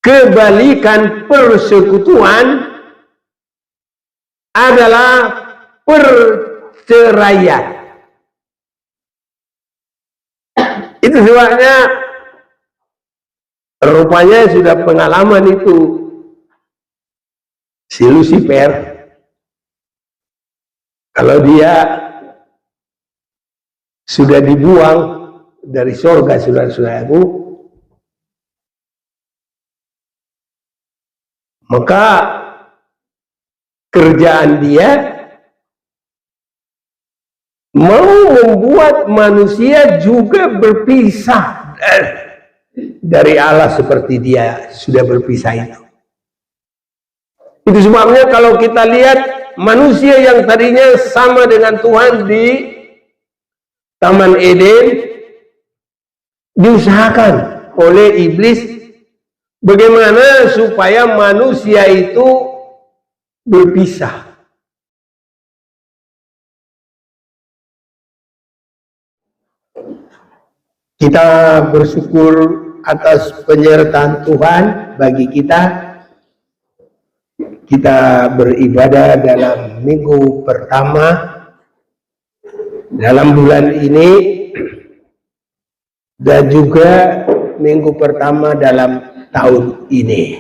kebalikan persekutuan adalah perceraian. Itu sebabnya rupanya sudah pengalaman itu si Lucifer, kalau dia sudah dibuang dari surga, saudara-saudaraku, maka kerjaan dia mau membuat manusia juga berpisah dari Allah seperti dia sudah berpisah itu. Itu sebabnya kalau kita lihat manusia yang tadinya sama dengan Tuhan di Taman Eden, diusahakan oleh iblis bagaimana supaya manusia itu berpisah. Kita bersyukur atas penyertaan Tuhan bagi kita. Kita beribadah dalam minggu pertama dalam bulan ini dan juga minggu pertama dalam tahun ini.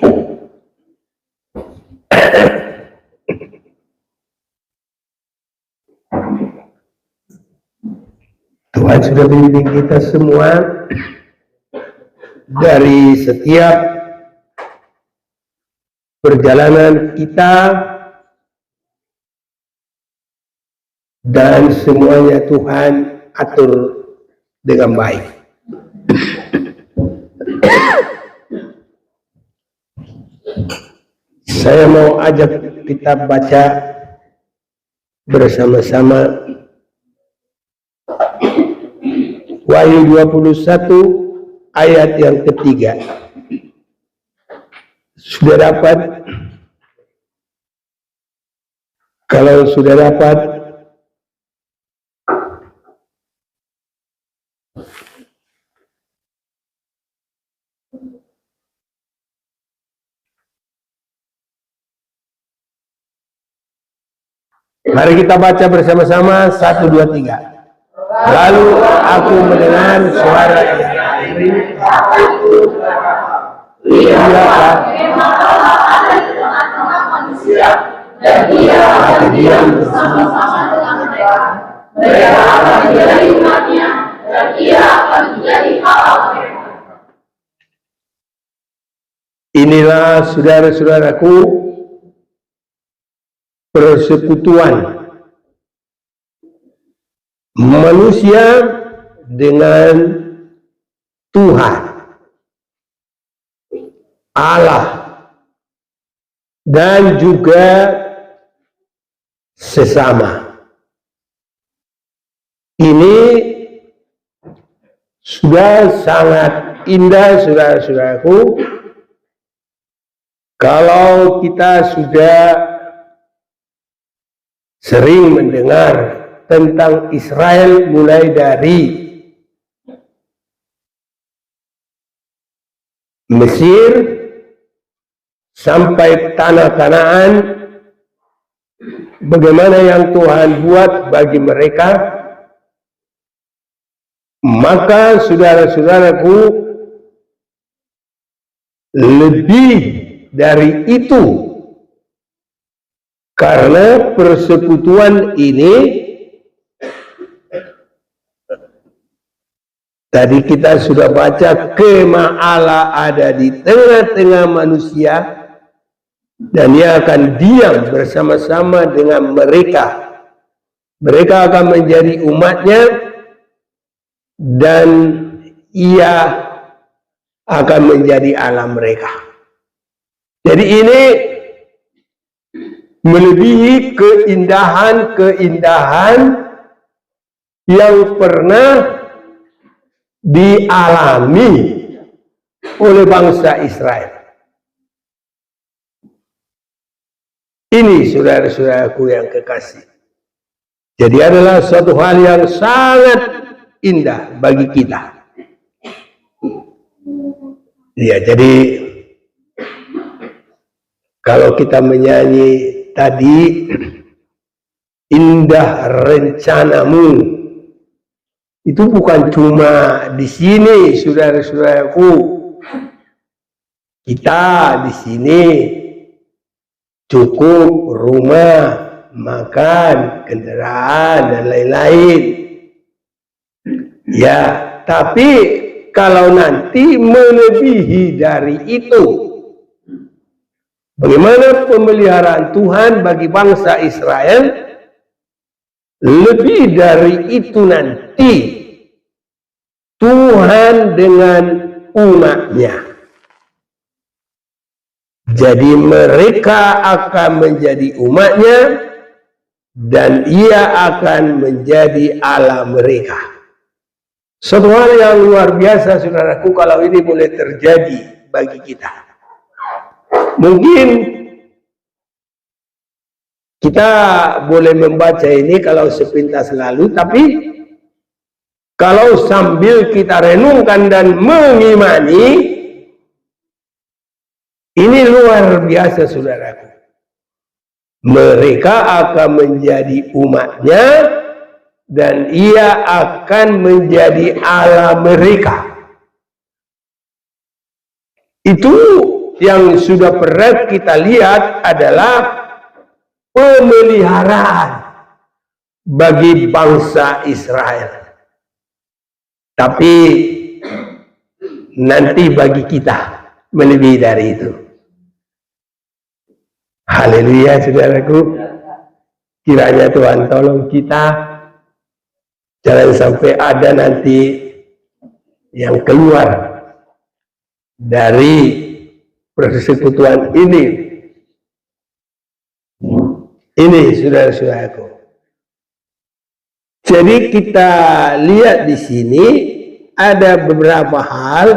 Tuhan sudah membimbing kita semua dari setiap perjalanan kita, dan semuanya Tuhan atur dengan baik. Saya mau ajak kita baca bersama-sama Wahyu 21 ayat yang ketiga. Sudah dapat? Kalau sudah dapat, mari kita baca bersama-sama. 1, 2, 3. Lalu aku mendengar suara yang nyaring, Iyalah ada di tengah-tengah manusia, dan Dia akan diam bersama-sama dengan mereka. Mereka akan menjadi umat-Nya, dan Ia akan menjadi Allah mereka. Inilah saudara-saudaraku persekutuan manusia dengan Tuhan Allah dan juga sesama. Ini sudah sangat indah, saudara-saudaraku, kalau kita sudah sering mendengar tentang Israel mulai dari Mesir sampai tanah Kanaan, bagaimana yang Tuhan buat bagi mereka, maka saudara-saudaraku, lebih dari itu, karena persekutuan ini tadi kita sudah baca, kemah Allah ada di tengah-tengah manusia dan Dia akan diam bersama-sama dengan mereka. Mereka akan menjadi umat-Nya dan Ia akan menjadi Allah mereka. Jadi ini melebihi keindahan-keindahan yang pernah dialami oleh bangsa Israel. Ini saudara-saudaraku yang kekasih. Jadi adalah suatu hal yang sangat indah bagi kita. Ya, jadi Kalau kita menyanyi tadi, indah rencanamu, itu bukan cuma di sini, saudara-saudaraku. Kita di sini cukup rumah, makan, kendaraan, dan lain-lain. Ya, tapi kalau nanti melebihi dari itu, bagaimana pemeliharaan Tuhan bagi bangsa Israel? Lebih dari itu nanti Tuhan dengan umatnya. Jadi mereka akan menjadi umatnya dan ia akan menjadi Allah mereka. Suatu hal yang luar biasa, saudaraku, kalau ini boleh terjadi bagi kita. Mungkin kita boleh membaca ini kalau sepintas lalu, tapi kalau sambil kita renungkan dan mengimani, ini luar biasa, saudaraku. Mereka akan menjadi umatnya dan ia akan menjadi Allah mereka. Itu yang sudah pernah kita lihat adalah pemeliharaan bagi bangsa Israel. Tapi nanti bagi kita melebihi dari itu. Haleluya, saudaraku. Kiranya Tuhan tolong kita, jangan sampai ada nanti yang keluar dari persekutuan ini. Ini, saudara-saudaraku. Jadi kita lihat di sini ada beberapa hal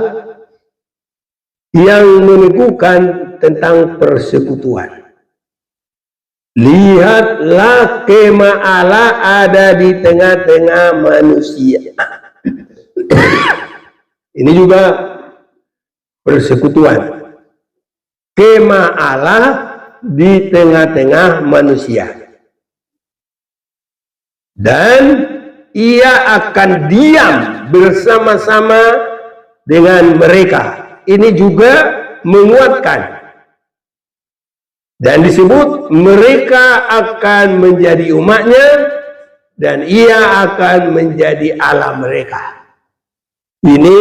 yang menunjukkan tentang persekutuan. Lihatlah kemah Allah ada di tengah-tengah manusia. Ini juga persekutuan. Kemah Allah di tengah-tengah manusia. Dan ia akan diam bersama-sama dengan mereka. Ini juga menguatkan. Dan disebut mereka akan menjadi umatnya dan ia akan menjadi Allah mereka. Ini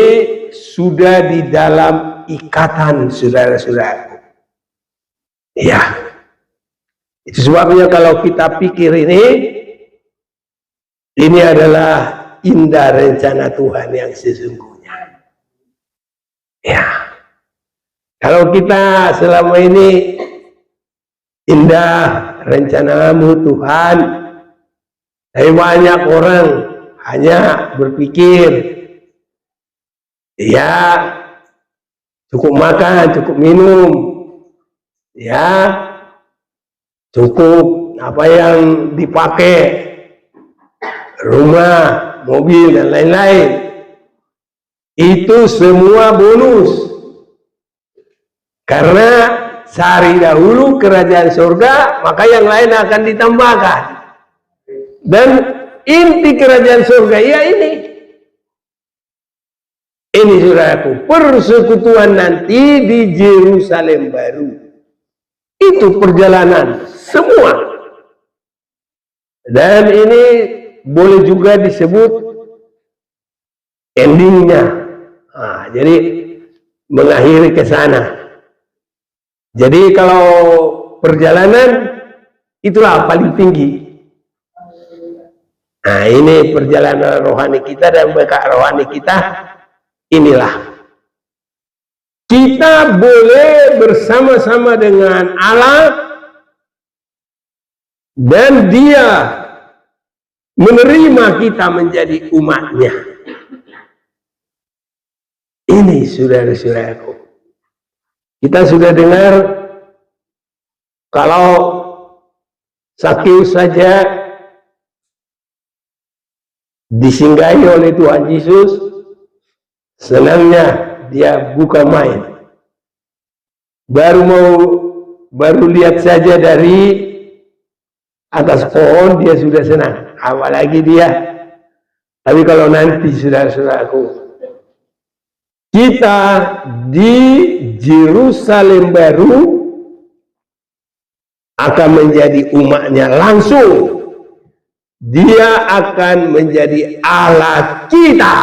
sudah di dalam ikatan, saudara-saudaraku. Ya, itu sebabnya kalau kita pikir ini adalah indah rencana Tuhan yang sesungguhnya. Ya, kalau kita selama ini indah rencanamu Tuhan, tapi banyak orang hanya berpikir, ya cukup makan, cukup minum, ya cukup apa yang dipakai, rumah, mobil, dan lain-lain. Itu semua bonus. Karena sehari dahulu kerajaan surga, maka yang lain akan ditambahkan. Dan inti kerajaan surga ya ini. Ini, saudaraku, persekutuan nanti di Yerusalem baru. Itu perjalanan semua. Dan ini boleh juga disebut endingnya. Jadi mengakhiri ke sana. Jadi kalau perjalanan itulah paling tinggi. Nah, ini perjalanan rohani kita dan bekal rohani kita. Inilah kita boleh bersama-sama dengan Allah dan Dia menerima kita menjadi umatnya. Ini, saudara-saudaraku, kita sudah dengar kalau Sakeus saja disinggahi oleh Tuhan Yesus, senangnya dia buka main. Baru mau baru lihat saja dari atas pohon dia sudah senang, apalagi dia. Tapi kalau nanti saudara-saudaraku, kita di Yerusalem baru akan menjadi umatnya langsung, dia akan menjadi Allah kita.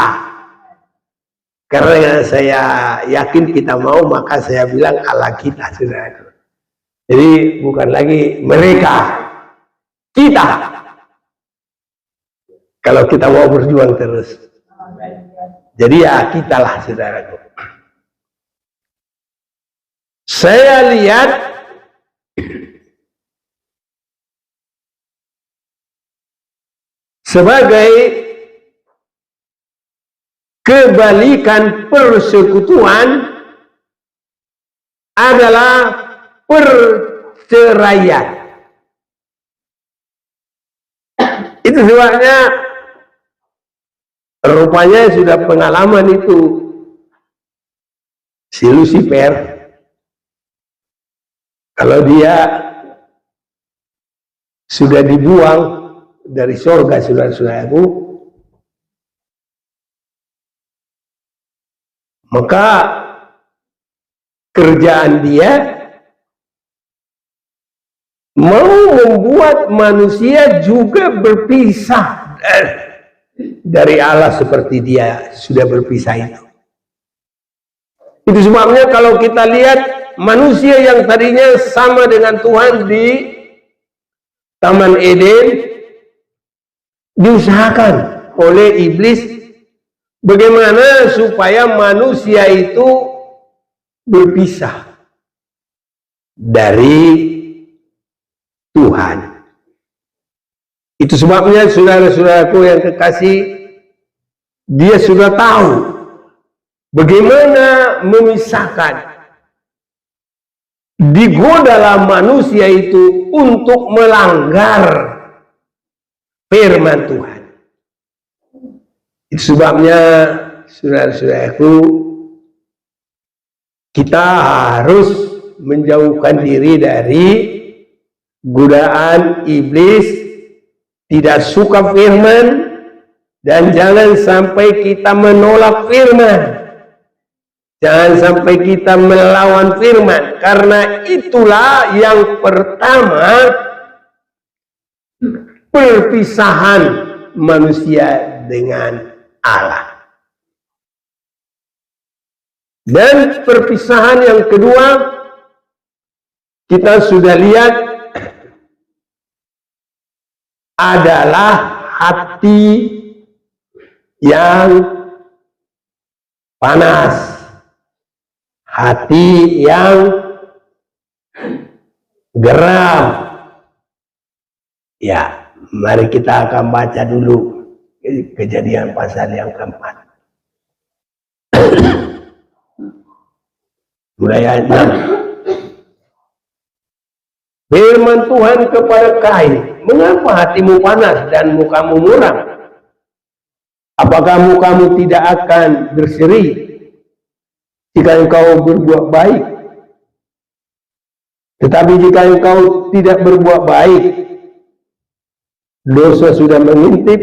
Karena saya yakin kita mau, maka saya bilang Allah kita, saudaraku. Jadi bukan lagi mereka, kita. Kalau kita mau berjuang terus. Jadi ya kita lah, saudaraku. Saya lihat sebagai kebalikan persekutuan adalah perceraian. Itu sebabnya rupanya sudah pengalaman itu si Lucifer, kalau dia sudah dibuang dari surga, saudara-saudaraku, maka kerjaan dia mau membuat manusia juga berpisah dari Allah seperti dia sudah berpisah itu. Itu sebabnya kalau kita lihat manusia yang tadinya sama dengan Tuhan di Taman Eden, diusahakan oleh iblis bagaimana supaya manusia itu berpisah dari Tuhan. Itu sebabnya saudara-saudaraku yang kekasih, dia sudah tahu bagaimana memisahkan. Digodalah manusia itu untuk melanggar firman Tuhan. Itu sebabnya saudara-saudaraku, kita harus menjauhkan diri dari godaan iblis, tidak suka firman, dan jangan sampai kita menolak firman. Jangan sampai kita melawan firman, karena itulah yang pertama perpisahan manusia dengan Allah. Dan perpisahan yang kedua, kita sudah lihat adalah hati yang panas, hati yang geram. Ya, mari kita akan baca dulu Kejadian pasal yang keempat. Mulai ayat 6. Firman Tuhan kepada Kain, mengapa hatimu panas dan mukamu muram? Apakah mukamu tidak akan berseri jika engkau berbuat baik? Tetapi jika engkau tidak berbuat baik, dosa sudah mengintip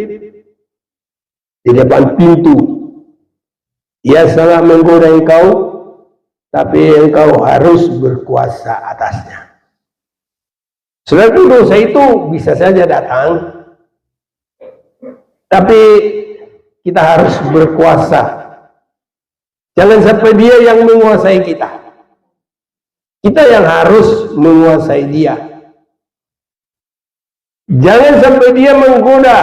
di depan pintu. Ia sangat menggoda engkau, tapi engkau harus berkuasa atasnya. Saudara, dosa itu bisa saja datang, tapi kita harus berkuasa. Jangan sampai dia yang menguasai kita. Kita yang harus menguasai dia. Jangan sampai dia menggoda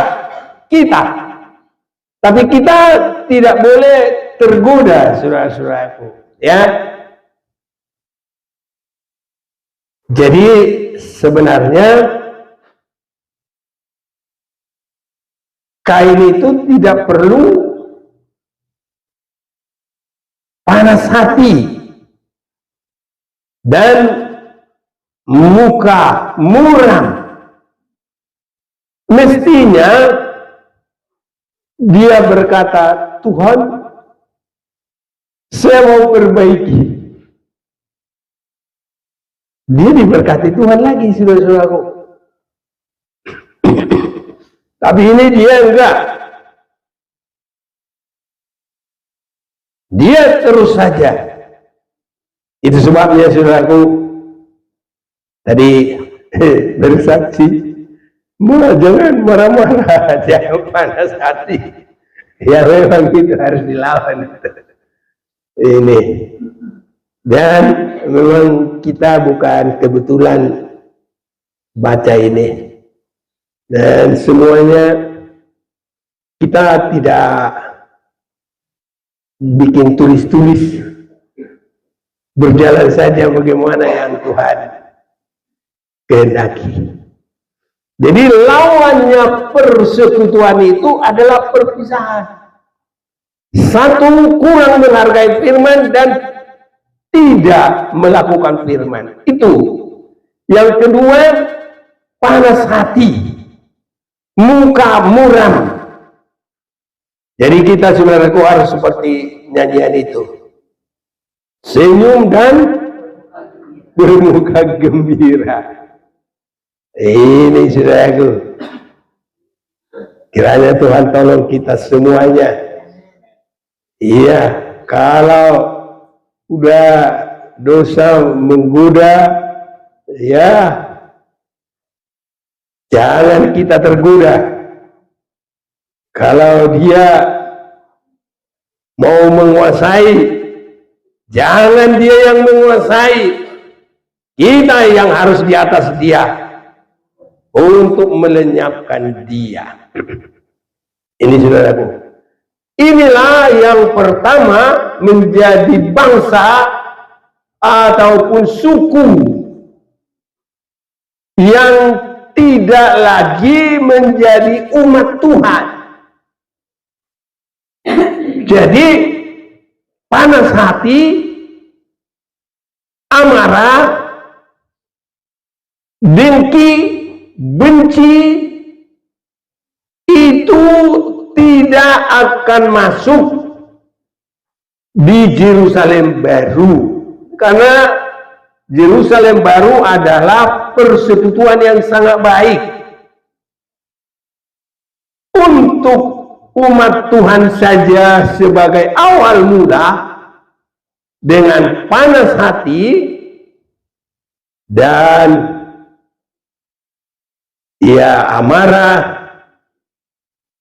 kita, tapi kita tidak boleh tergoda, saudara-saudaraku. Ya. Jadi sebenarnya Kain itu tidak perlu panas hati dan muka muram. Mestinya dia berkata, Tuhan, saya mau perbaiki. dia diberkati Tuhan lagi, saudara-saudaraku. Tapi ini dia enggak. Dia terus saja. Itu sebabnya, saudaraku, tadi bersaksi, jangan marah-marah, jangan panas hati. Ya memang itu harus dilawan. Ini. Dan memang kita bukan kebetulan baca ini. Dan semuanya kita tidak bikin tulis-tulis, berjalan saja bagaimana yang Tuhan kehendaki. Jadi lawannya persekutuan itu adalah perpisahan. Satu, kurang menghargai firman dan tidak melakukan firman. Itu. Yang kedua, panas hati, muka muram. Jadi kita, saudaraku, harus seperti nyanyian itu. Senyum dan bermuka gembira. Ini, saudaraku. Kiranya Tuhan tolong kita semuanya. Iya, kalau udah dosa menggoda, ya jangan kita tergoda. Kalau dia mau menguasai, jangan dia yang menguasai. Kita yang harus di atas dia untuk melenyapkan dia. Ini, saudaraku. Inilah yang pertama menjadi bangsa ataupun suku yang tidak lagi menjadi umat Tuhan. Jadi panas hati, amarah, dengki, benci, itu tidak akan masuk di Yerusalem baru, karena Yerusalem baru adalah persekutuan yang sangat baik untuk umat Tuhan saja sebagai awal mula dengan panas hati dan ya amarah,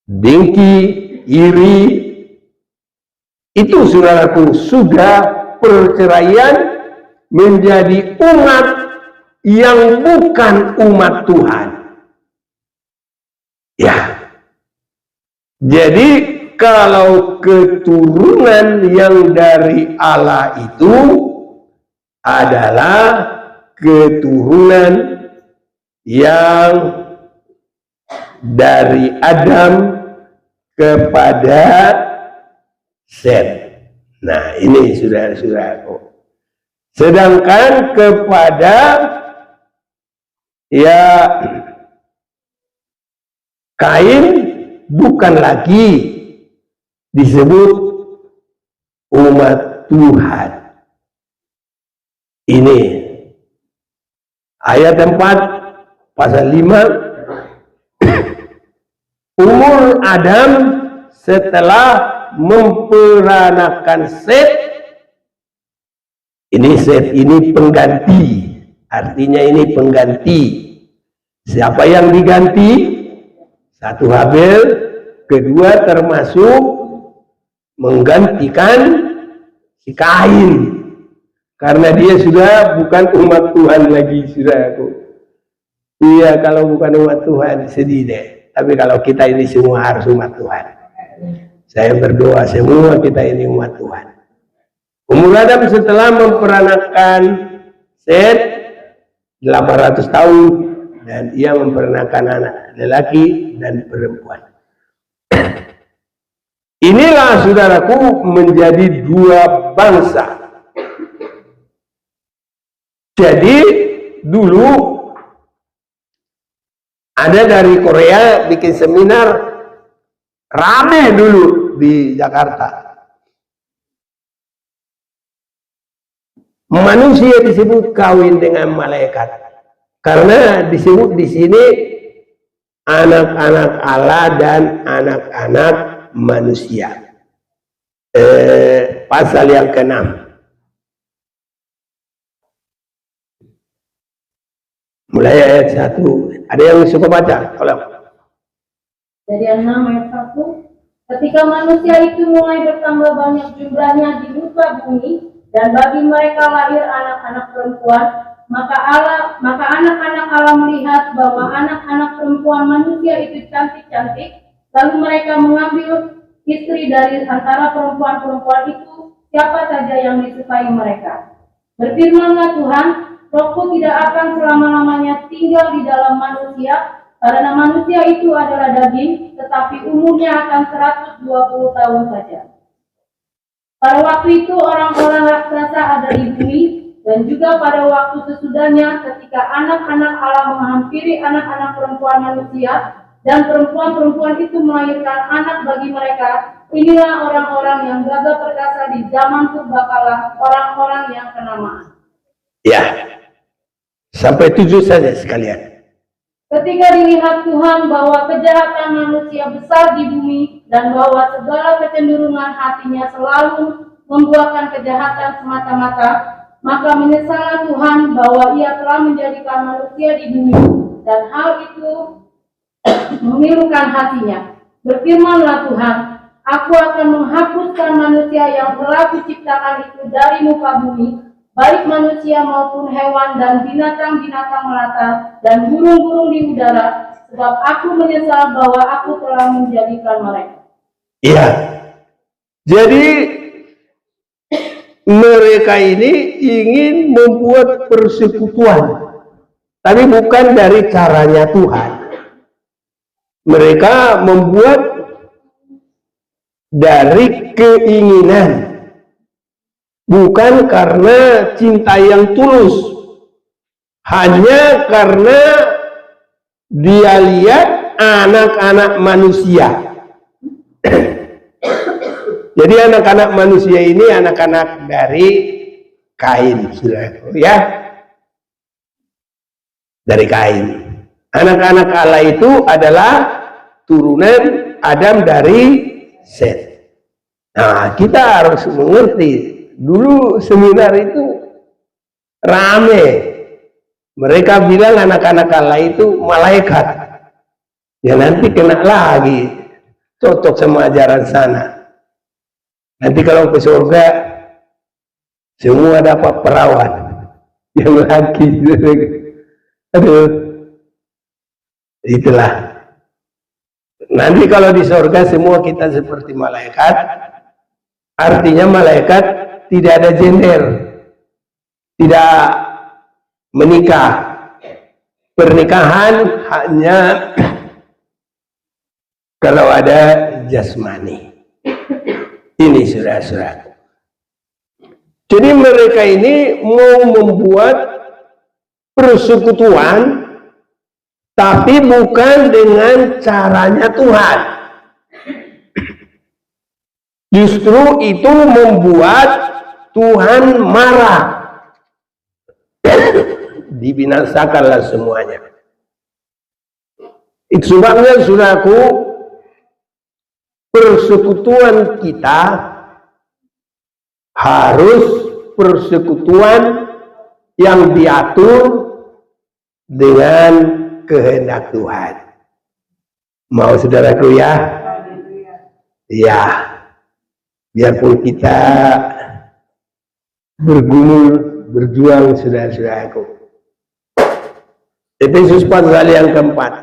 dengki, iri, itu, saudaraku, sudah perceraian menjadi umat yang bukan umat Tuhan. Ya, jadi kalau keturunan yang dari Allah itu adalah keturunan yang dari Adam kepada Set. Nah, ini saudara-saudaraku. Sedangkan kepada ya Kain bukan lagi disebut umat Tuhan. Ini ayat 4 pasal 5. Umur Adam setelah memperanakan Set. Ini Set ini pengganti. Artinya ini pengganti. Siapa yang diganti? Satu, Habel. Kedua, termasuk menggantikan si Kain. Karena dia sudah bukan umat Tuhan lagi, saudaraku. Iya, kalau bukan umat Tuhan sedih deh. Tapi kalau kita ini semua harus umat Tuhan. Saya berdoa semua kita ini umat Tuhan. Umur Adam setelah memperanakan Set 800 tahun dan ia memperanakan anak lelaki dan perempuan. Inilah, saudaraku, menjadi dua bangsa. Jadi dulu ada dari Korea bikin seminar rame dulu di Jakarta. manusia disebut kawin dengan malaikat karena disebut di sini anak-anak Allah dan anak-anak manusia. Pasal yang ke-6. Mulai ayat 1. Ada yang suka baca? Tolong. Dari 6 ayat 1. Ketika manusia itu mulai bertambah banyak jumlahnya di muka bumi, dan bagi mereka lahir anak-anak perempuan, maka anak-anak Allah melihat bahwa anak-anak perempuan manusia itu cantik-cantik, lalu mereka mengambil istri dari antara perempuan-perempuan itu, siapa saja yang disukai mereka. Berfirmanlah Tuhan, Rohku tidak akan selama-lamanya tinggal di dalam manusia, karena manusia itu adalah daging, tetapi umurnya akan 120 tahun saja. Pada waktu itu orang-orang raksasa ada di bumi, dan juga pada waktu sesudahnya ketika anak-anak Allah menghampiri anak-anak perempuan manusia, dan perempuan-perempuan itu melahirkan anak bagi mereka, inilah orang-orang yang gagah perkasa di zaman purbakala, orang-orang yang kenamaan. Ya, sampai 7 saja sekalian. Ketika dilihat Tuhan bahwa kejahatan manusia besar di bumi dan bahwa segala kecenderungan hatinya selalu membuahkan kejahatan semata-mata, maka menyesallah Tuhan bahwa Ia telah menjadikan manusia di bumi dan hal itu memilukan hatinya. Berfirmanlah Tuhan, Aku akan menghapuskan manusia yang telah Kuciptakan itu dari muka bumi, baik manusia maupun hewan dan binatang-binatang melata dan burung-burung di udara, sebab Aku menyesal bahwa Aku telah menjadikan mereka. Iya. Jadi mereka ini ingin membuat persekutuan, tapi bukan dari caranya Tuhan. Mereka membuat dari keinginan, bukan karena cinta yang tulus, hanya karena dia lihat anak-anak manusia. Jadi anak-anak manusia ini anak-anak dari Kain, saudaraku, ya, dari Kain. Anak-anak Allah itu adalah turunan Adam dari Set. Nah, kita harus mengerti. Dulu seminar itu rame. Mereka bilang anak-anak Allah itu malaikat. Ya nanti kena lagi. Cocok sama ajaran sana. Nanti kalau ke surga semua dapat perawan yang laki. Aduh, itulah. Nanti kalau di surga semua kita seperti malaikat. Artinya malaikat tidak ada gender, tidak menikah. Pernikahan hanya kalau ada jasmani. Ini saudara-saudara. Jadi mereka ini mau membuat persekutuan, tapi bukan dengan caranya Tuhan. Justru itu membuat Tuhan marah. Dibinasakanlah semuanya. Itu sebabnya saudaraku, persekutuan kita harus persekutuan yang diatur dengan kehendak Tuhan. Mau saudaraku ya? Ya. Biarpun kita bergumul, berjuang saudara-saudaraku. Efesus pasal yang keempat.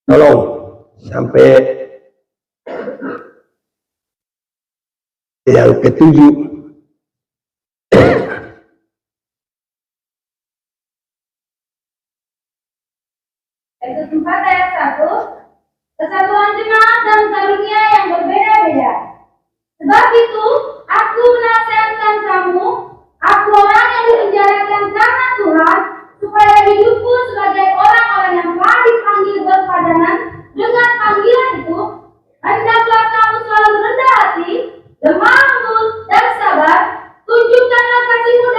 Tolong sampai yang ketujuh. Efesus 4 ayat 1. Kesatuan jemaat dan karunia yang berbeda-beda. Sebab itu, aku menasihatkan kamu, aku orang yang dipenjarakan karena Tuhan, supaya hidupku sebagai orang-orang yang telah dipanggil berpadanan dengan panggilan itu, hendaklah kamu selalu rendah hati, lemah lembut dan sabar, tunjukkanlah kasihmu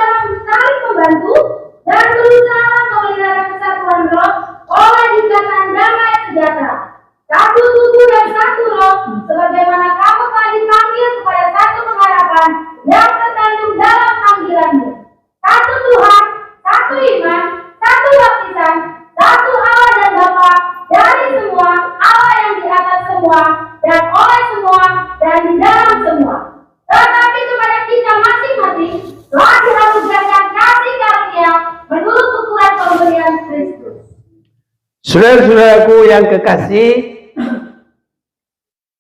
Saudara-saudaraku yang kekasih,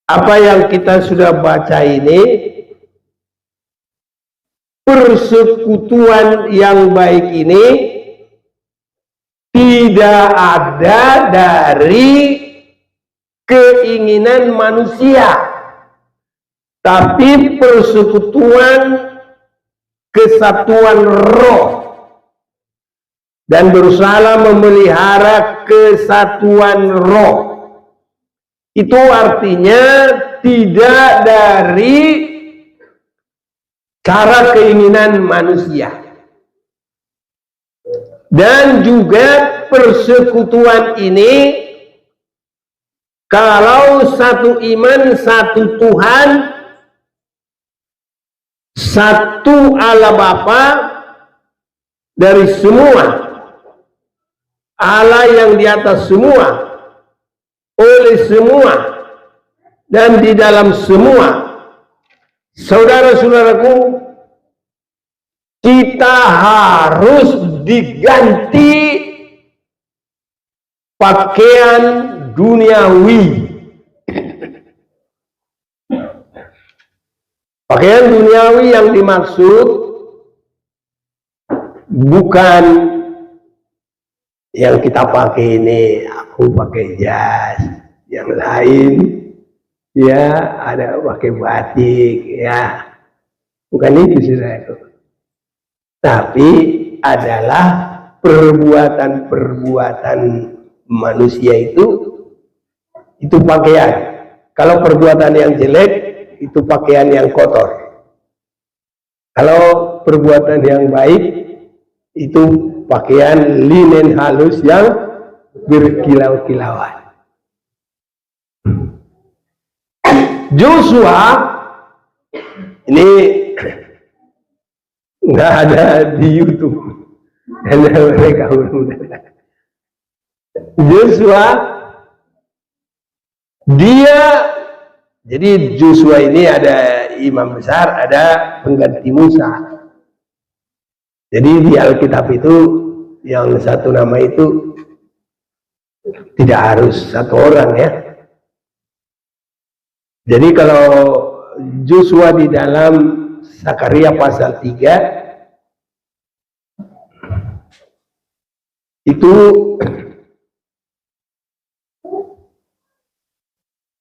apa yang kita sudah baca ini, persekutuan yang baik ini tidak ada dari keinginan manusia, tapi persekutuan kesatuan roh dan berusaha memelihara kesatuan roh. Itu artinya tidak dari cara keinginan manusia. Dan juga persekutuan ini, kalau satu iman, satu Tuhan, satu Allah Bapa dari semua, Allah yang di atas semua, oleh semua, dan di dalam semua. Saudara-saudaraku, kita harus diganti pakaian duniawi. Pakaian duniawi yang dimaksud bukan yang kita pakai ini. Aku pakai jas, yang lain ya ada pakai batik, ya bukan itu saudaraku. Tapi adalah perbuatan-perbuatan manusia itu pakaian. Kalau perbuatan yang jelek itu pakaian yang kotor. Kalau perbuatan yang baik itu pakaian linen halus yang berkilau-kilauan. Joshua ini nggak ada di YouTube, hanya mereka mudah. Joshua dia, jadi Joshua ini ada imam besar, ada pengganti Musa. Jadi di Alkitab itu yang satu nama itu tidak harus satu orang, ya. Jadi kalau Joshua di dalam Zakaria pasal 3 itu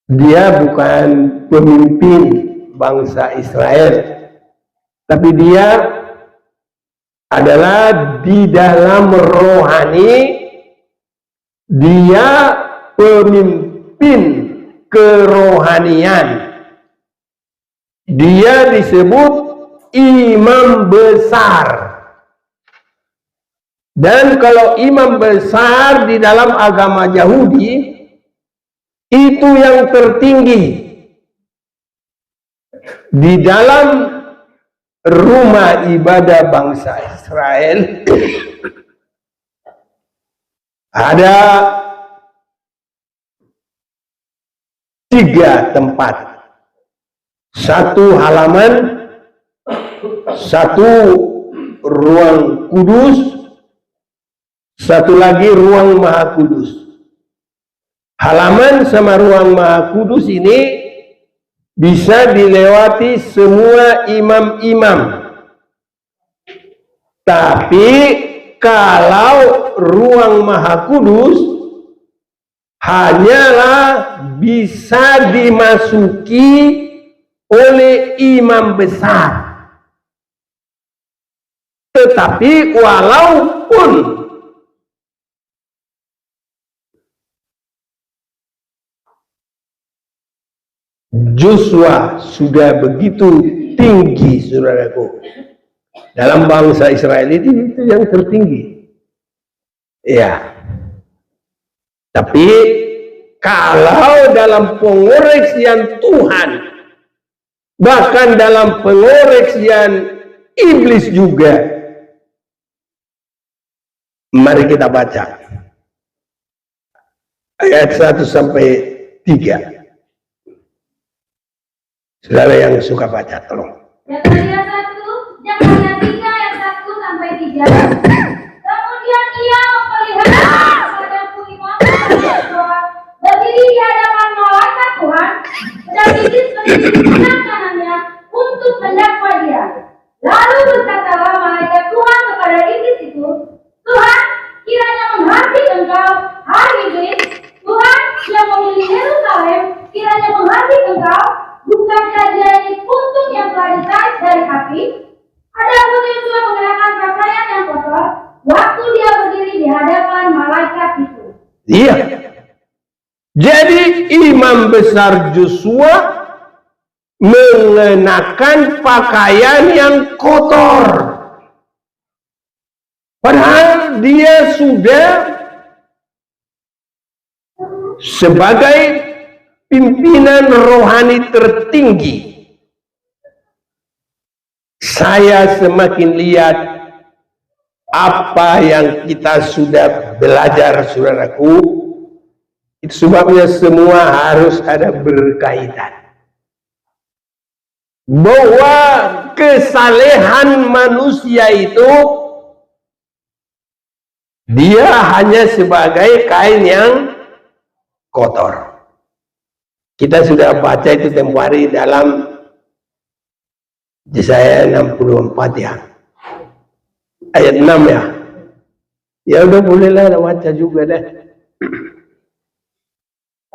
dia bukan pemimpin bangsa Israel, tapi dia adalah di dalam rohani, dia pemimpin kerohanian. Dia disebut imam besar. Dan kalau imam besar di dalam agama Yahudi itu yang tertinggi di dalam rumah ibadah bangsa Israel. Ada 3 tempat, 1 halaman, 1 ruang kudus, 1 lagi ruang maha kudus. Halaman sama ruang maha kudus ini bisa dilewati semua imam-imam. Tapi kalau ruang maha kudus hanyalah bisa dimasuki oleh imam besar. Tetapi walaupun Joshua sudah begitu tinggi, saudaraku, dalam bangsa Israel itu yang tertinggi, ya. Tapi kalau dalam pengoreksian Tuhan, bahkan dalam pengoreksian iblis juga, mari kita baca ayat 1 sampai 3. Saudara yang suka baca, tolong. Zakaria 3 ayat 1 sampai 3. Kemudian ia memelihara padaku imam Iya. Jadi imam besar Joshua mengenakan pakaian yang kotor. Padahal dia sudah sebagai pimpinan rohani tertinggi. Saya semakin lihat apa yang kita sudah belajar, saudaraku, itu sebabnya semua harus ada berkaitan. Bahwa kesalehan manusia itu dia hanya sebagai kain yang kotor. Kita sudah baca itu tempo hari dalam Yesaya 64 ya, ayat 6 ya. Ya udah bolehlah baca juga dah.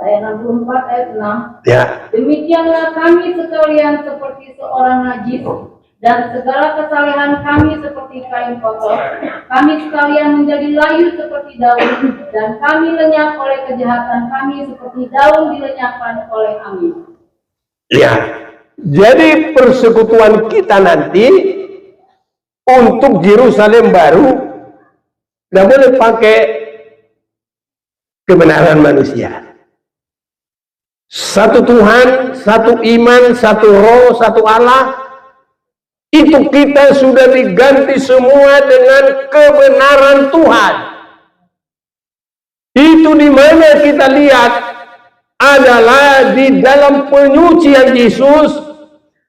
Ayat 64 ayat 6. Ya. Demikianlah kami sekalian seperti seorang najis, dan segala kesalehan kami seperti kain kotor. Kami sekalian menjadi layu seperti daun, dan kami lenyap oleh kejahatan kami seperti daun dilenyapkan oleh angin. Ya. Jadi persekutuan kita nanti untuk Yerusalem baru nggak boleh pakai kebenaran manusia. Satu Tuhan, satu iman, satu roh, satu Allah. Itu kita sudah diganti semua dengan kebenaran Tuhan. Itu di mana kita lihat adalah di dalam penyucian Yesus,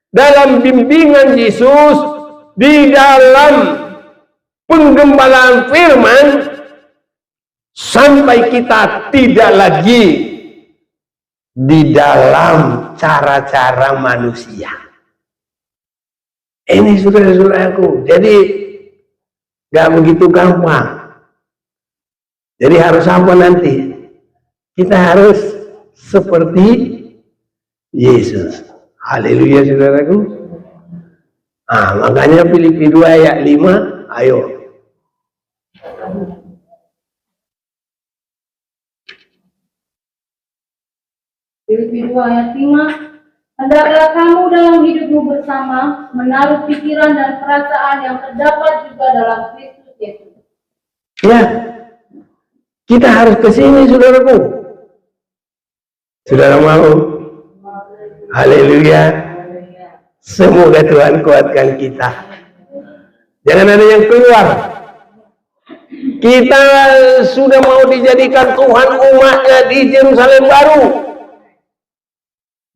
dalam bimbingan Yesus, di dalam penggembalaan firman, sampai kita tidak lagi di dalam cara-cara manusia. Ini saudara-saudaraku, jadi gak begitu gampang. Jadi harus apa nanti? Kita harus seperti Yesus. Haleluya saudaraku. Makanya Filipi 2 ayat 5, ayo. Filipi 2 ayat 5. Hendaklah kamu dalam hidupmu bersama menaruh pikiran dan perasaan yang terdapat juga dalam Kristus Yesus. Ya, kita harus ke sini saudaraku. Saudara mau? Haleluya. Semoga Tuhan kuatkan kita. Jangan ada yang keluar. Kita sudah mau dijadikan Tuhan umatnya di Yerusalem baru.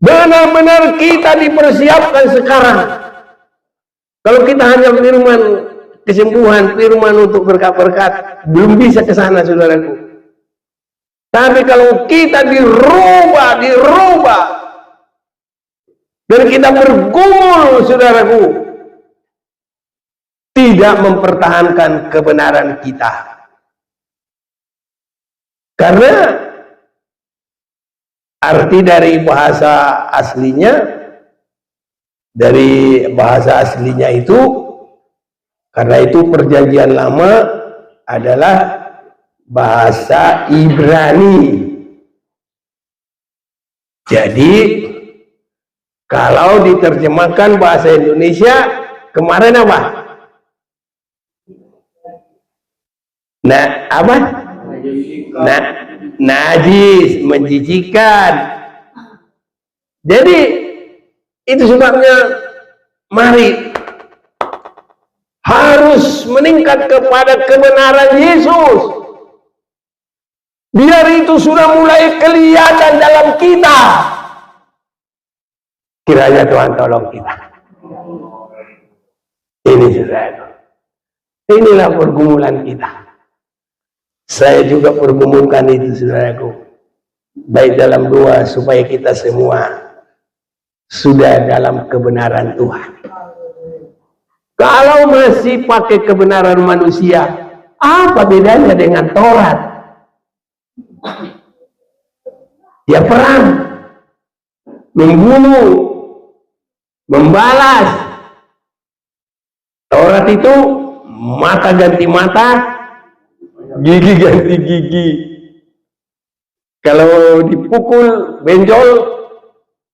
Benar-benar kita dipersiapkan sekarang. Kalau kita hanya firman kesembuhan, firman untuk berkat-berkat, belum bisa ke sana saudaraku. Tapi kalau kita dirubah, dan kita bergumul saudaraku, tidak mempertahankan kebenaran kita. Karena arti dari bahasa aslinya itu, karena itu perjanjian lama adalah bahasa Ibrani. Jadi kalau diterjemahkan bahasa Indonesia kemarin apa? Najis, menjijikan. Jadi itu sebabnya mari harus meningkat kepada kebenaran Yesus. Biar itu sudah mulai kelihatan dalam kita. Kiranya Tuhan tolong kita. Ini saudara. Inilah pergumulan kita. Saya juga pergumulkan itu saudaraku. Baik dalam doa supaya kita semua sudah dalam kebenaran Tuhan. Kalau masih pakai kebenaran manusia, apa bedanya dengan Taurat? Ya perang, membunuh, membalas. Taurat itu mata ganti mata, gigi ganti gigi. Kalau dipukul benjol,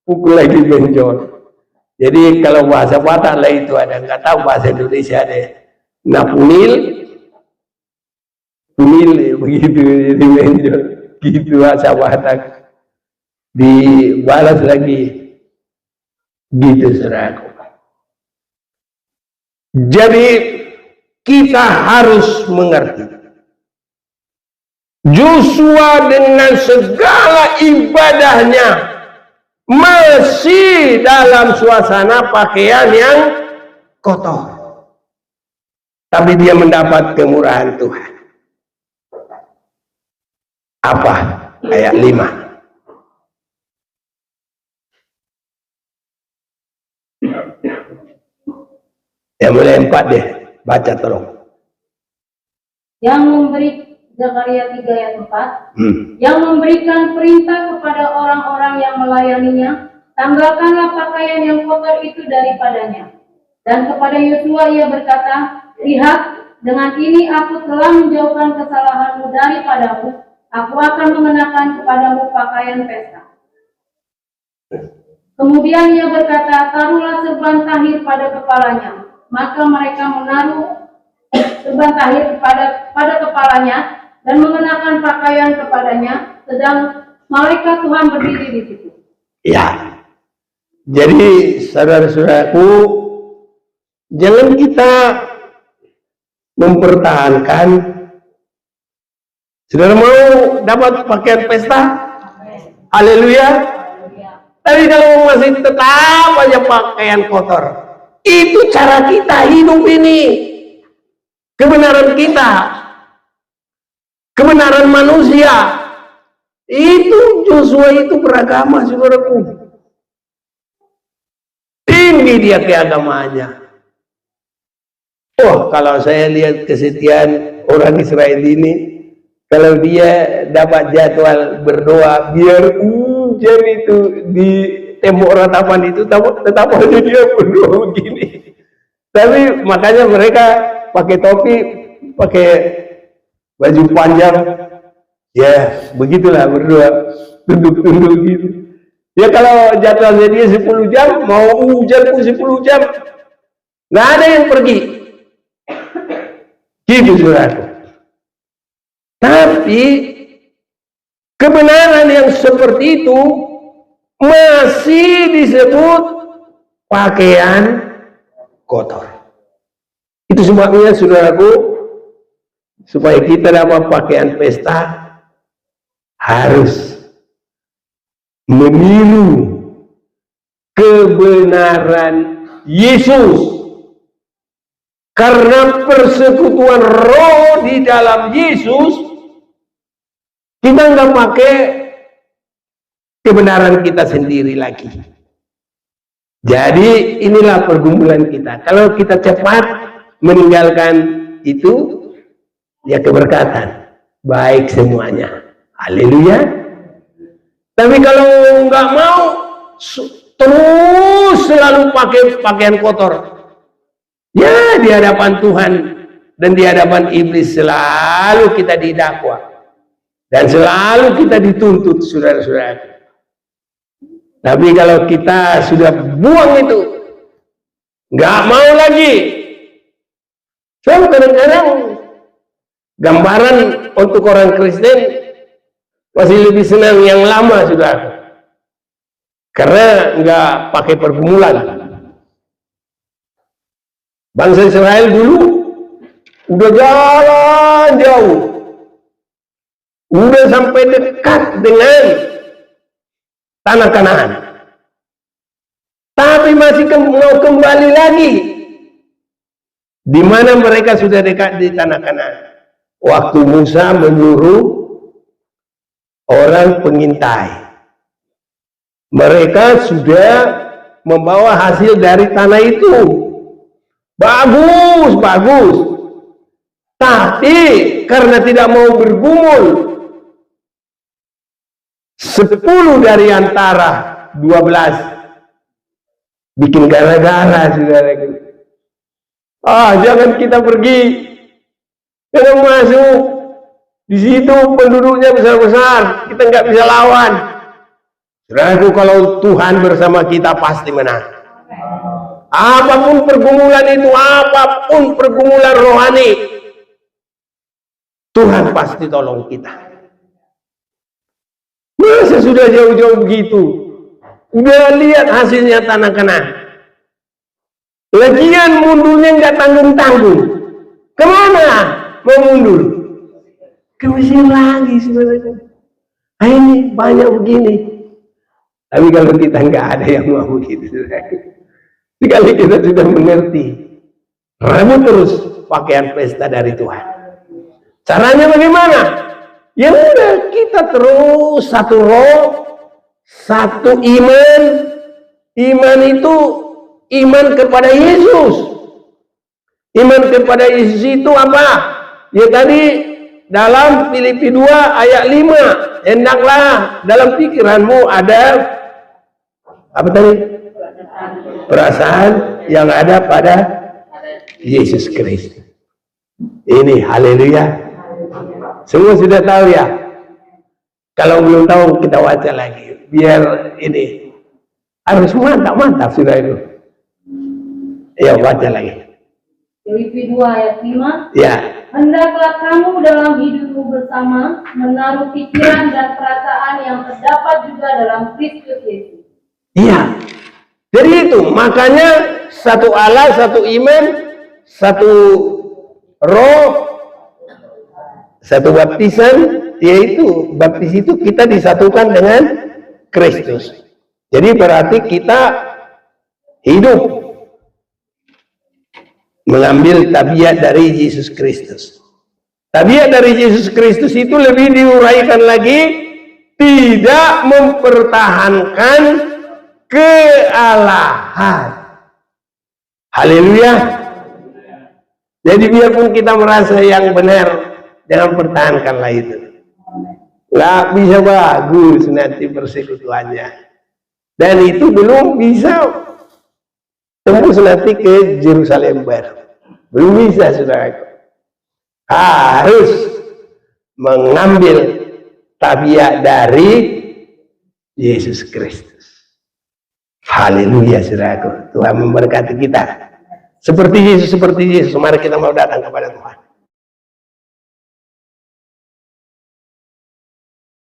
pukul lagi benjol. Jadi kalau bahasa Batak lah itu ada, nggak tahu bahasa Indonesia deh. Nah punil ya, begitu, jadi benjol. Gitu bahasa Batak. Dibalas lagi. Gitu saudaraku. Jadi kita harus mengerti. Joshua dengan segala ibadahnya masih dalam suasana pakaian yang kotor. Tapi dia mendapat kemurahan Tuhan. Apa? Ayat 5. Yang mulai 4 deh, baca tolong. Yang memberi Zakaria 3 ayat 4, yang memberikan perintah kepada orang-orang yang melayaninya, tanggalkanlah pakaian yang kotor itu daripadanya. Dan kepada Yosua ia berkata, lihat, dengan ini aku telah menjauhkan kesalahanmu daripadamu, aku akan mengenakan kepadamu pakaian pesta. Kemudian ia berkata, taruhlah serban tahir pada kepalanya. Maka mereka menaruh serban tahir pada kepalanya dan mengenakan pakaian kepadanya, sedang malaikat Tuhan berdiri di situ. Ya, jadi saudara-saudaraku, jangan kita mempertahankan. Saudara mau dapat pakaian pesta? Haleluya. Tapi kalau masih tetap aja pakaian kotor, itu cara kita hidup ini. Kebenaran kita, kebenaran manusia. Itu Joshua itu beragama, saudaraku. Tinggi dia keagamaannya. Oh, kalau saya lihat kesetiaan orang Israel ini, kalau dia dapat jadwal berdoa, biar hujan itu di tembok ratapan itu tetap aja dia berdoa begini. Tapi makanya mereka pakai topi, pakai baju panjang, ya begitulah berdoa, tunduk-tunduk gitu. Ya kalau jadwalnya dia 10 jam, mau hujan pun 10 jam, nggak ada yang pergi. Gitu saudaraku. Tapi kebenaran yang seperti itu masih disebut pakaian kotor. Itu sebabnya saudaraku, supaya kita dapat pakaian pesta harus meniru kebenaran Yesus. Karena persekutuan roh di dalam Yesus, kita nggak pakai kebenaran kita sendiri lagi. Jadi inilah pergumulan kita. Kalau kita cepat meninggalkan itu, ya keberkatan, baik semuanya. Haleluya. Tapi kalau nggak mau, terus selalu pakai pakaian kotor, ya di hadapan Tuhan dan di hadapan iblis selalu kita didakwa dan selalu kita dituntut, saudara-saudara. Tapi kalau kita sudah buang itu, nggak mau lagi. So kadang-kadang gambaran untuk orang Kristen masih lebih senang yang lama, sudah, karena nggak pakai pergumulan. Bangsa Israel dulu udah jalan jauh, udah sampai dekat dengan tanah Kanaan, tapi masih mau kembali lagi. Di mana mereka sudah dekat di tanah Kanaan, waktu Musa menyuruh orang pengintai, mereka sudah membawa hasil dari tanah itu. Bagus, bagus. Tapi karena tidak mau bergumul, 10 dari antara 12 bikin gara-gara, saudara. Jangan kita pergi, jangan masuk, Di situ penduduknya besar-besar, kita nggak bisa lawan. Saudaraku, kalau Tuhan bersama kita pasti menang. Apapun pergumulan itu, apapun pergumulan rohani, Tuhan pasti tolong kita. Masa sudah jauh-jauh begitu, udah lihat hasilnya tanah Kanaan. Lagian mundurnya nggak tanggung-tanggung. Kemana mau mundur? Ke Mesir lagi sebenarnya. Nah, ini banyak begini. Tapi kalau kita nggak ada yang mau begitu, sekali kita sudah mengerti, rambut terus pakaian pesta dari Tuhan. Caranya bagaimana? Ya udah, kita terus satu roh, satu iman. Iman itu iman kepada Yesus. Iman kepada Yesus itu apa? Ya tadi dalam Filipi 2 ayat 5, hendaklah dalam pikiranmu ada apa tadi? Perasaan yang ada pada Yesus Kristus. Ini haleluya. Semua sudah tahu ya. Kalau belum tahu kita baca lagi. Biar ini harus mantap sudah itu. Ya baca lagi. Filipi 2 ayat 5. Ya. Hendaklah kamu dalam hidupmu bersama menaruh pikiran dan perasaan yang terdapat juga dalam Kristus Yesus. Iya. Jadi itu makanya satu Allah, satu iman, satu roh, satu baptisan, yaitu baptis itu kita disatukan dengan Kristus. Jadi berarti kita hidup mengambil tabiat dari Yesus Kristus. Tabiat dari Yesus Kristus itu lebih diuraikan lagi, tidak mempertahankan kealahan. Haleluya. Jadi biarpun kita merasa yang benar, jangan pertahankanlah itu. Nggak bisa bagus nanti persekutuannya. Dan itu belum bisa tembus nanti ke Yerusalem baru. Belum bisa, saudaraku. Harus mengambil tabiat dari Yesus Kristus. Haleluya, saudaraku. Tuhan memberkati kita. Seperti Yesus, mari kita mau datang kepada Tuhan.